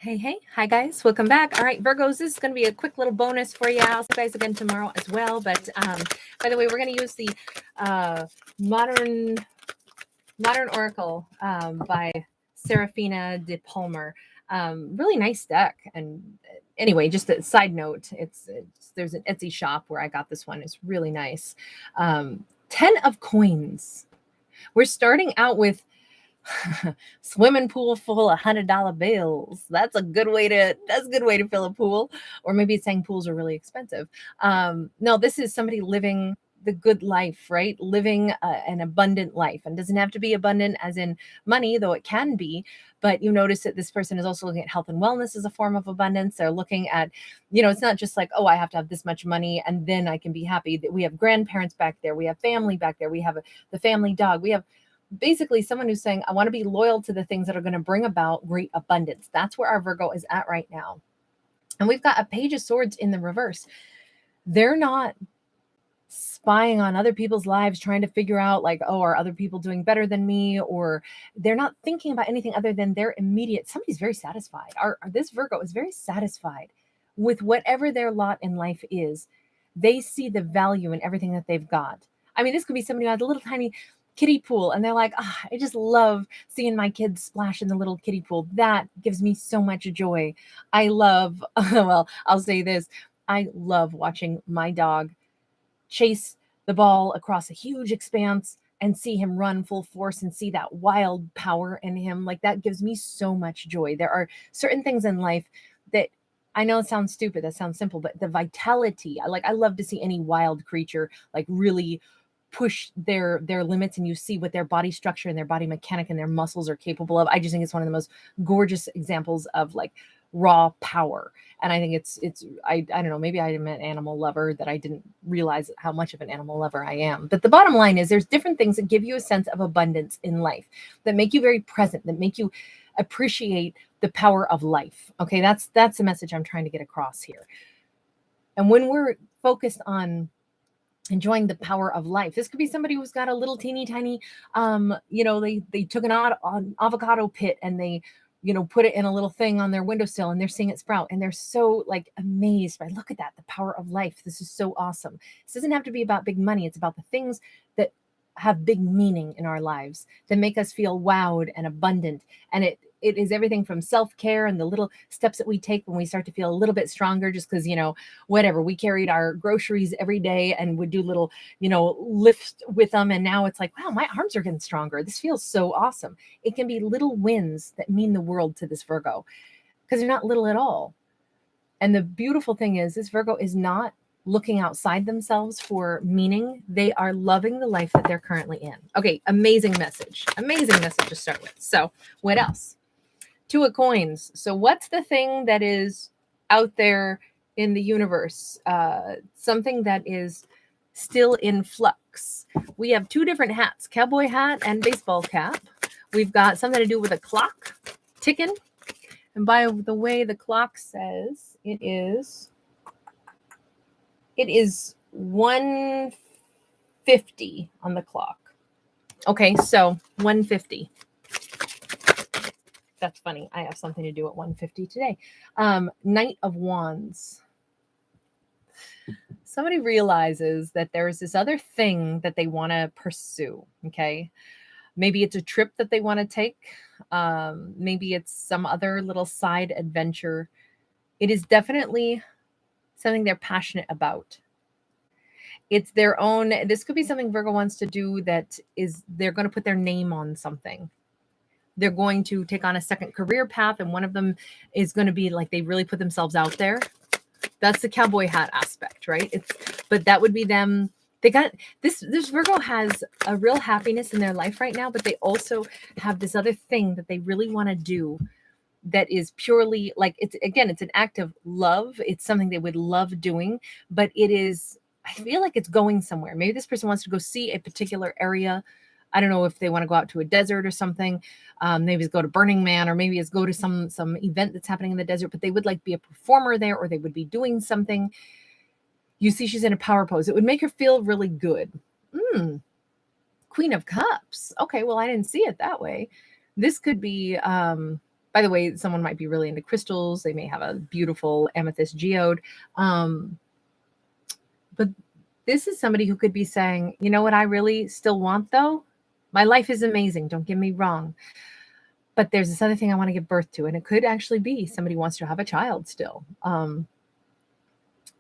Hey. Hi, guys. Welcome back. All right, Virgos, this is going to be a quick little bonus for you. I'll see you guys again tomorrow as well. But by the way, we're going to use the Modern Oracle by Seraphina de Palmer. Really nice deck. And anyway, just a side note, there's an Etsy shop where I got this one. It's really nice. 10 of coins. We're starting out with swimming pool full of $100 bills. That's a good way to fill a pool. Or maybe it's saying pools are really expensive. No, this is somebody living the good life, right? Living an abundant life, and doesn't have to be abundant as in money, though it can be. But you notice that this person is also looking at health and wellness as a form of abundance. They're looking at, it's not just like, oh, I have to have this much money and then I can be happy. That we have grandparents back there, we have family back there, we have the family dog, we have basically someone who's saying, I want to be loyal to the things that are going to bring about great abundance. That's where our Virgo is at right now. And we've got a Page of Swords in the reverse. They're not spying on other people's lives, trying to figure out like, oh, are other people doing better than me? Or they're not thinking about anything other than their immediate. Somebody's very satisfied. This Virgo is very satisfied with whatever their lot in life is. They see the value in everything that they've got. I mean, this could be somebody who has a little tiny kiddie pool and they're like, I just love seeing my kids splash in the little kiddie pool. That gives me so much joy. I love, well, I'll say this. I love watching my dog chase the ball across a huge expanse and see him run full force and see that wild power in him. Like that gives me so much joy. There are certain things in life that I know it sounds stupid. That sounds simple, but the vitality, I love to see any wild creature like really push their limits, and you see what their body structure and their body mechanic and their muscles are capable of. I just think it's one of the most gorgeous examples of like raw power. And I think it's I don't know, maybe I'm an animal lover that I didn't realize how much of an animal lover I am. But the bottom line is there's different things that give you a sense of abundance in life, that make you very present, that make you appreciate the power of life. Okay, that's the message I'm trying to get across here. And when we're focused on enjoying the power of life, this could be somebody who's got a little teeny tiny, they took an avocado pit and they, put it in a little thing on their windowsill and they're seeing it sprout. And they're so like amazed by, look at that, the power of life. This is so awesome. This doesn't have to be about big money. It's about the things that have big meaning in our lives that make us feel wowed and abundant. And it is everything from self-care and the little steps that we take when we start to feel a little bit stronger, just because, whatever, we carried our groceries every day and would do little, lift with them. And now it's like, wow, my arms are getting stronger. This feels so awesome. It can be little wins that mean the world to this Virgo because they're not little at all. And the beautiful thing is this Virgo is not looking outside themselves for meaning. They are loving the life that they're currently in. Okay, amazing message to start with. So what else? 2 of coins. So what's the thing that is out there in the universe? Something that is still in flux. We have 2 different hats, cowboy hat and baseball cap. We've got something to do with a clock ticking. And by the way, the clock says it is 1:50 on the clock. Okay, so 1:50. That's funny. I have something to do at 1:50 today. Knight of Wands. Somebody realizes that there's this other thing that they want to pursue. Okay. Maybe it's a trip that they want to take. Maybe it's some other little side adventure. It is definitely something they're passionate about. It's their own. This could be something Virgo wants to do that is they're going to put their name on something. They're going to take on a second career path, and one of them is going to be like they really put themselves out there. That's the cowboy hat aspect, right? But that would be them. They got this Virgo has a real happiness in their life right now, but they also have this other thing that they really want to do that is purely like it's an act of love. It's something they would love doing, but I feel like it's going somewhere. Maybe this person wants to go see a particular area. I don't know if they want to go out to a desert or something. Maybe it's go to Burning Man, or maybe it's go to some event that's happening in the desert, but they would like be a performer there, or they would be doing something. You see she's in a power pose. It would make her feel really good. Queen of Cups. Okay, well, I didn't see it that way. This could be By the way, someone might be really into crystals. They may have a beautiful amethyst geode. But this is somebody who could be saying, you know what I really still want though? My life is amazing. Don't get me wrong. But there's this other thing I want to give birth to. And it could actually be somebody wants to have a child still.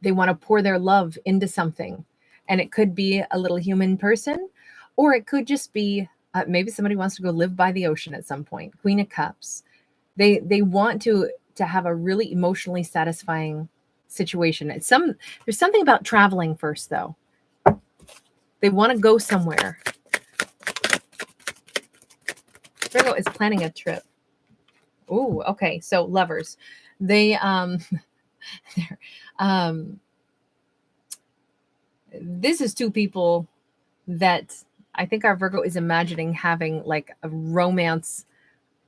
They want to pour their love into something. And it could be a little human person, or it could just be maybe somebody wants to go live by the ocean at some point. Queen of Cups. They want to have a really emotionally satisfying situation. There's something about traveling first, though. They want to go somewhere. Virgo is planning a trip. Ooh, okay. So lovers, they this is two people that I think our Virgo is imagining having like a romance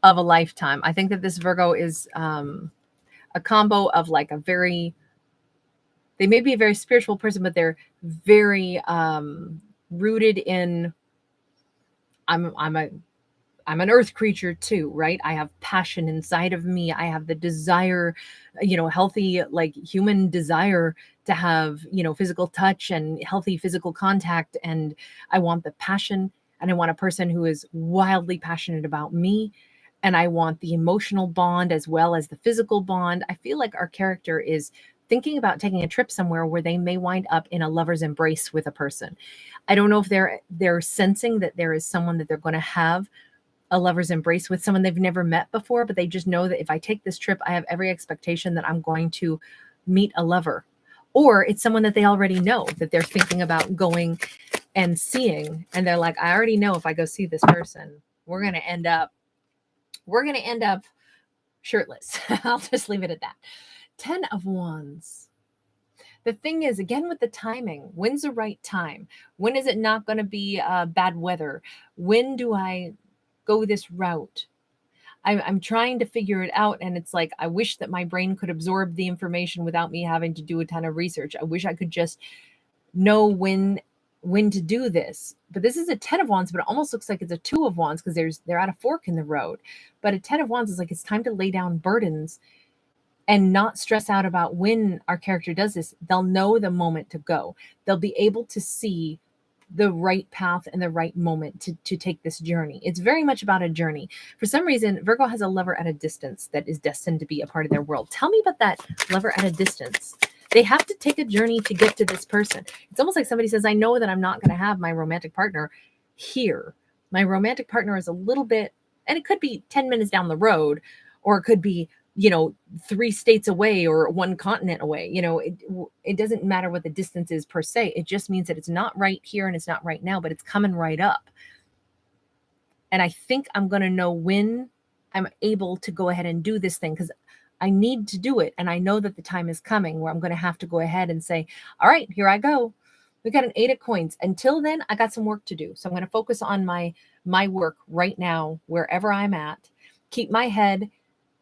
of a lifetime. I think that this Virgo is a combo of like they may be a very spiritual person, but they're very rooted in I'm an earth creature too, right? I have passion inside of me. I have the desire, healthy, like human desire to have, physical touch and healthy physical contact. And I want the passion, and I want a person who is wildly passionate about me. And I want the emotional bond as well as the physical bond. I feel like our character is thinking about taking a trip somewhere where they may wind up in a lover's embrace with a person. I don't know if they're sensing that there is someone that they're going to have a lover's embrace with, someone they've never met before, but they just know that if I take this trip, I have every expectation that I'm going to meet a lover. Or it's someone that they already know that they're thinking about going and seeing. And they're like, I already know if I go see this person, we're going to end up shirtless. I'll just leave it at that. 10 of Wands. The thing is, again, with the timing, when's the right time? When is it not going to be bad weather? When do I go this route? I'm trying to figure it out. And it's like, I wish that my brain could absorb the information without me having to do a ton of research. I wish I could just know when to do this. But this is a 10 of Wands, but it almost looks like it's a 2 of Wands because they're at a fork in the road. But a 10 of Wands is like, it's time to lay down burdens and not stress out about when our character does this. They'll know the moment to go. They'll be able to see the right path and the right moment to take this journey. It's very much about a journey. For some reason, Virgo has a lover at a distance that is destined to be a part of their world. Tell me about that lover at a distance. They have to take a journey to get to this person. It's almost like somebody says, I know that I'm not going to have my romantic partner here. My romantic partner is a little bit, and it could be 10 minutes down the road, or it could be 3 states away or 1 continent away. It doesn't matter what the distance is per se. It just means that it's not right here and it's not right now, but it's coming right up. And I think I'm going to know when I'm able to go ahead and do this thing, because I need to do it. And I know that the time is coming where I'm going to have to go ahead and say, all right, here I go. We got an 8 of coins. Until then, I got some work to do. So I'm going to focus on my work right now, wherever I'm at. Keep my head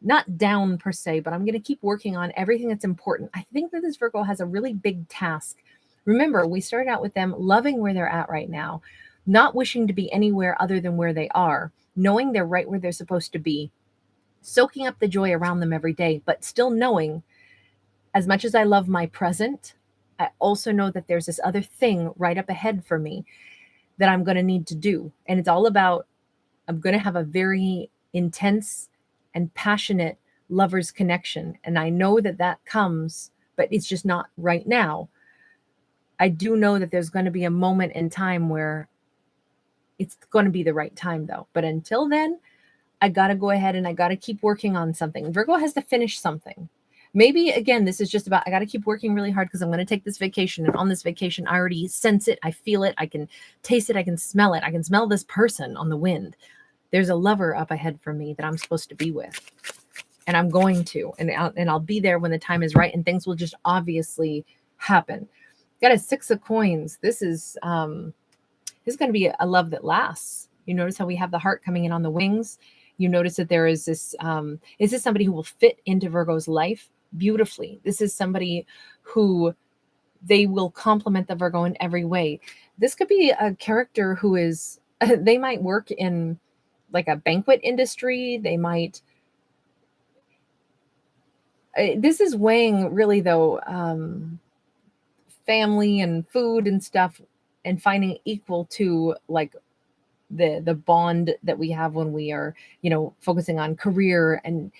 not down per se, but I'm going to keep working on everything that's important. I think that this Virgo has a really big task. Remember, we started out with them loving where they're at right now, not wishing to be anywhere other than where they are, knowing they're right where they're supposed to be, soaking up the joy around them every day, but still knowing, as much as I love my present, I also know that there's this other thing right up ahead for me that I'm going to need to do. And it's all about, I'm going to have a very intense and passionate lover's connection. And I know that comes, but it's just not right now. I do know that there's going to be a moment in time where it's going to be the right time though. But until then, I got to go ahead and I got to keep working on something. Virgo has to finish something. Maybe again, this is just about, I got to keep working really hard because I'm going to take this vacation. And on this vacation, I already sense it. I feel it. I can taste it. I can smell it. I can smell this person on the wind. There's a lover up ahead for me that I'm supposed to be with, and I'm going to, and I'll be there when the time is right, and things will just obviously happen. Got a 6 of coins. This is going to be a love that lasts. You notice how we have the heart coming in on the wings. You notice that there is this, is this somebody who will fit into Virgo's life beautifully? This is somebody who they will complement the Virgo in every way. This could be a character who is, they might work in like a banquet industry. They might This is weighing really though, family and food and stuff, and finding equal to like the bond that we have when we are, focusing on career, and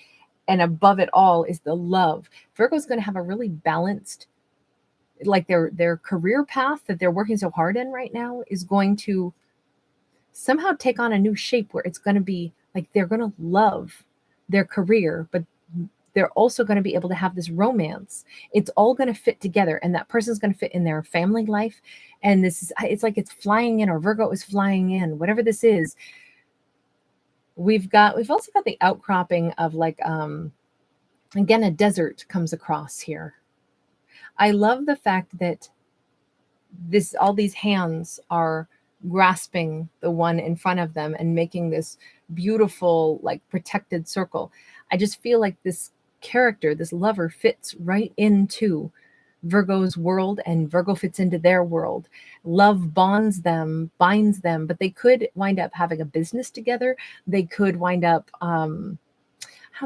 above it all is the love. Virgo's going to have a really balanced, like their career path that they're working so hard in right now is going to somehow take on a new shape where it's going to be like they're going to love their career, but they're also going to be able to have this romance. It's all going to fit together, and that person's going to fit in their family life. And it's like it's flying in, or Virgo is flying in, whatever this is. We've also got the outcropping of like, again, a desert comes across here. I love the fact that all these hands are grasping the one in front of them and making this beautiful, like, protected circle. I just feel like this character, this lover, fits right into Virgo's world, and Virgo fits into their world. Love binds them, but they could wind up having a business together. They could wind up,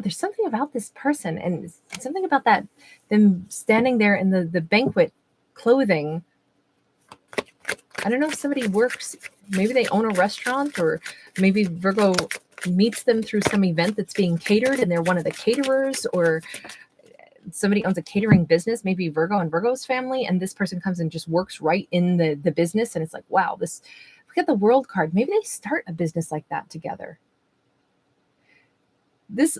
there's something about this person, and something about that, them standing there in the banquet clothing. I don't know if somebody works, maybe they own a restaurant, or maybe Virgo meets them through some event that's being catered and they're one of the caterers, or somebody owns a catering business, maybe Virgo and Virgo's family, and this person comes and just works right in the business. And it's like, wow, look at the World card. Maybe they start a business like that together. This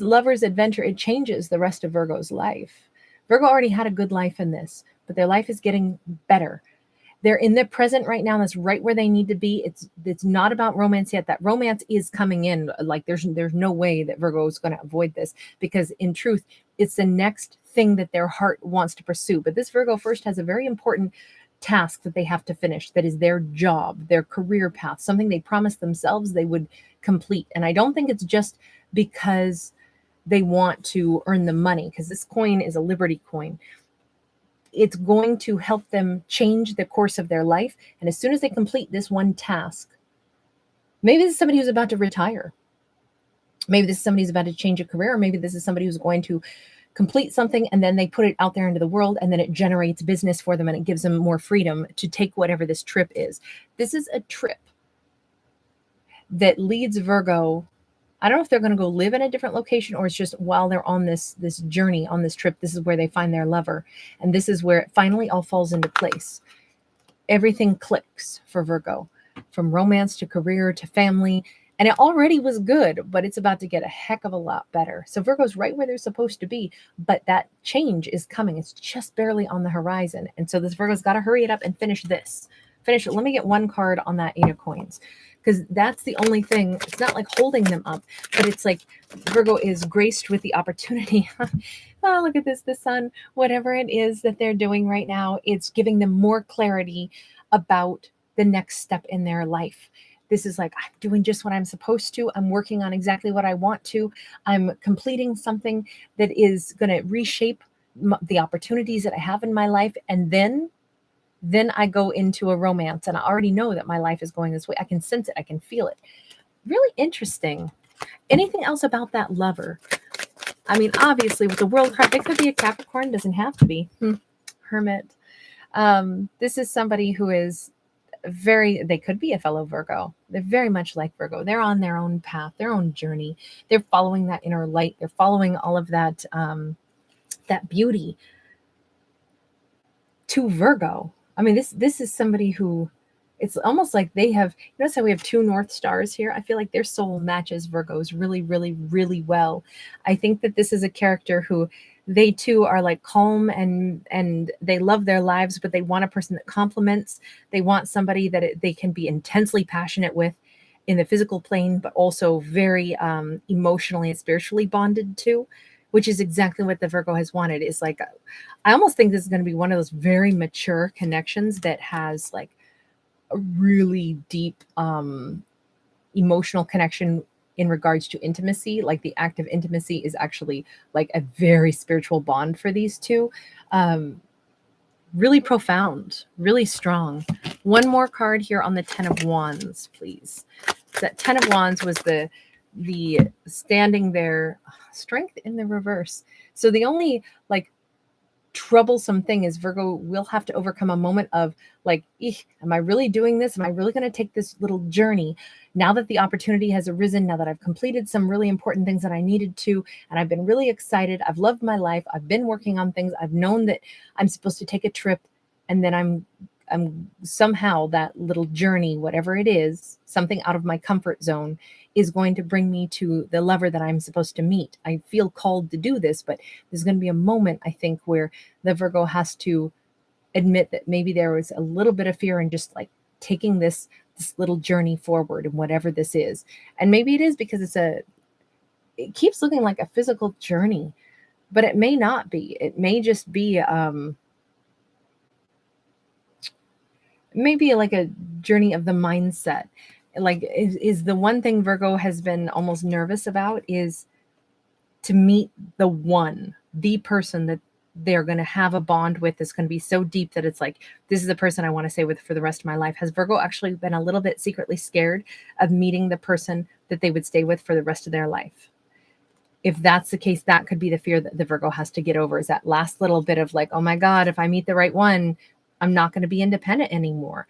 lover's adventure, it changes the rest of Virgo's life. Virgo already had a good life in this, but their life is getting better. They're in the present right now. That's right where they need to be. It's not about romance yet. That romance is coming in. Like there's no way that Virgo is going to avoid this, because in truth, it's the next thing that their heart wants to pursue. But this Virgo first has a very important task that they have to finish. That is their job, their career path, something they promised themselves they would complete. And I don't think it's just because they want to earn the money, because this coin is a Liberty coin. It's going to help them change the course of their life. And as soon as they complete this one task, maybe this is somebody who's about to retire. Maybe this is somebody who's about to change a career. Or maybe this is somebody who's going to complete something and then they put it out there into the world, and then it generates business for them, and it gives them more freedom to take whatever this trip is. This is a trip that leads Virgo. I don't know if they're going to go live in a different location, or it's just while they're on this journey, on this trip, this is where they find their lover. And this is where it finally all falls into place. Everything clicks for Virgo, from romance to career to family. And it already was good, but it's about to get a heck of a lot better. So Virgo's right where they're supposed to be, but that change is coming. It's just barely on the horizon. And so this Virgo's got to hurry it up and finish this. Finish it. Let me get one card on that Eight of Coins, because that's the only thing. It's not like holding them up, but it's like Virgo is graced with the opportunity. Oh, look at this, the sun, whatever it is that they're doing right now, it's giving them more clarity about the next step in their life. This is like, I'm doing just what I'm supposed to. I'm working on exactly what I want to. I'm completing something that is going to reshape the opportunities that I have in my life. And then I go into a romance, and I already know that my life is going this way. I can sense it. I can feel it. Really interesting. Anything else about that lover? I mean, obviously with the World card, it could be a Capricorn, doesn't have to be. Hermit. This is somebody who is they could be a fellow Virgo. They're very much like Virgo. They're on their own path, their own journey. They're following that inner light. They're following all of that, that beauty to Virgo. I mean, this is somebody who, it's almost like they have, notice how we have two North Stars here? I feel like their soul matches Virgo's really, really, really well. I think that this is a character who, they too are like calm and they love their lives, but they want a person that complements. They want somebody that they can be intensely passionate with in the physical plane, but also very emotionally and spiritually bonded to, which is exactly what the Virgo has wanted. Is like, I almost think this is going to be one of those very mature connections that has like a really deep emotional connection in regards to intimacy. Like the act of intimacy is actually like a very spiritual bond for these two. Really profound, really strong. One more card here on the 10 of Wands, please. That 10 of Wands was the the standing there, strength in the reverse. So the only like troublesome thing is Virgo will have to overcome a moment of like, am I really doing this? Am I really going to take this little journey now that the opportunity has arisen, now that I've completed some really important things that I needed to, and I've been really excited. I've loved my life. I've been working on things. I've known that I'm supposed to take a trip, and then I'm somehow that little journey, whatever it is, something out of my comfort zone, is going to bring me to the lover that I'm supposed to meet. I feel called to do this, but there's going to be a moment, I think, where the Virgo has to admit that maybe there was a little bit of fear in just like taking this little journey forward and whatever this is. And maybe it is because it keeps looking like a physical journey, but it may not be. It may just be maybe like a journey of the mindset. Like is the one thing Virgo has been almost nervous about is to meet the person that they're going to have a bond with that's going to be so deep that it's like, this is the person I want to stay with for the rest of my life. Has Virgo actually been a little bit secretly scared of meeting the person that they would stay with for the rest of their life? If that's the case, that could be the fear that the Virgo has to get over, is that last little bit of like, oh my God, if I meet the right one, I'm not going to be independent anymore.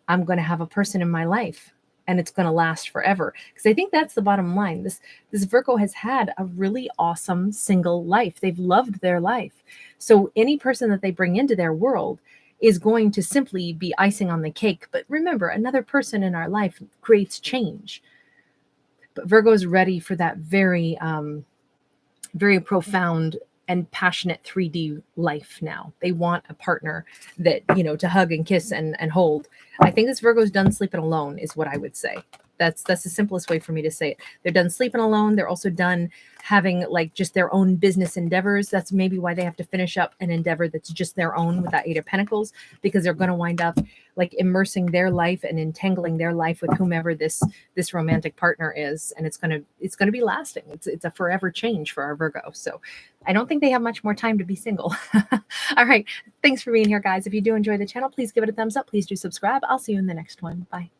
I'm going to have a person in my life and it's going to last forever. Because I think that's the bottom line. This Virgo has had a really awesome single life. They've loved their life. So any person that they bring into their world is going to simply be icing on the cake. But remember, another person in our life creates change. But Virgo is ready for that very, very profound and passionate 3D life now. They want a partner that, to hug and kiss and hold. I think this Virgo's done sleeping alone is what I would say. That's the simplest way for me to say it. They're done sleeping alone. They're also done having like just their own business endeavors. That's maybe why they have to finish up an endeavor that's just their own with that Eight of Pentacles, because they're going to wind up like immersing their life and entangling their life with whomever this romantic partner is, and it's going to be lasting. It's a forever change for our Virgo. So I don't think they have much more time to be single. All right. Thanks for being here, guys. If you do enjoy the channel, please give it a thumbs up. Please do subscribe. I'll see you in the next one. Bye.